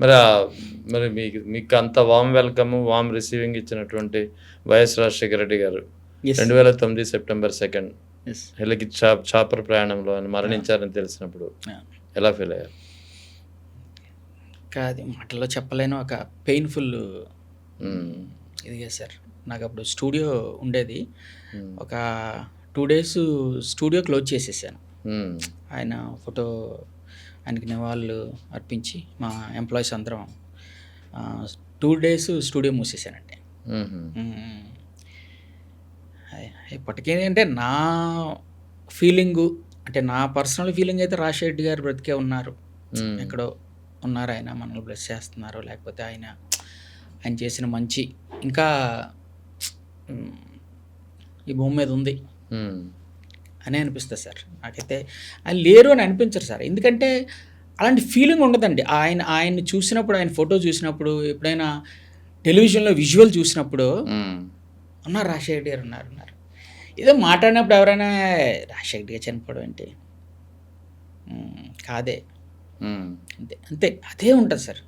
మరి మరి మీకు మీకు అంత వార్మ్ వెల్కమ్, వార్మ్ రిసీవింగ్ ఇచ్చినటువంటి YS Rajasekhara Reddy garu yes. 2009 September 2 yes. Helicopter ప్రయాణంలో ఆయన మరణించారని తెలిసినప్పుడు యాహ్! ఎలా ఫీల్ అయ్యారు? అది మాటల్లో చెప్పలేను. ఒక పెయిన్‌ఫుల్ హ్మ్. ఇదిగా సార్. నాకప్పుడు స్టూడియో ఉండేది. హ్మ్. ఒక 2 డేస్ స్టూడియో క్లోజ్ చేసేసాను. హ్మ్. ఆయన ఫోటో ఆయనకి నివాళులు అర్పించి మా ఎంప్లాయీస్ అందరం 2 డేస్ స్టూడియో మూసేసానండి. హుహు. హ్మ్. ఇప్పటికీ అంటే నా ఫీలింగు అంటే నా పర్సనల్ ఫీలింగ్ అయితే రాజశేఖర్ రెడ్డి గారు బ్రతికే ఉన్నారు. హ్మ్. ఎక్కడో ఉన్నారాయన. మనల్ని బ్లెస్ చేస్తున్నారు. లేకపోతే ఆయన చేసిన మంచి ఇంకా హ్మ్, ఈ భూమి మీద ఉంది హ్మ్. అనే అనిపిస్తది సార్. నాకైతే ఆయన లేరు అని అనిపించరు సార్. ఎందుకంటే అలాంటి ఫీలింగ్ ఉండదండి. ఆయన్ని చూసినప్పుడు, ఆయన ఫోటో చూసినప్పుడు, ఎప్పుడైనా టెలివిజన్‌లో విజువల్ చూసినప్పుడు హ్మ్. ఉన్నారు రాజశేఖర్ రెడ్డి గారు ఉన్నారు. ఏదో మాట్లాడినప్పుడు ఎవరైనా రాజశేఖర్ రెడ్డి గారు చనిపోవడం ఏంటి? కాదే. హ్మ్. అంతే. అదే ఉంటది సార్.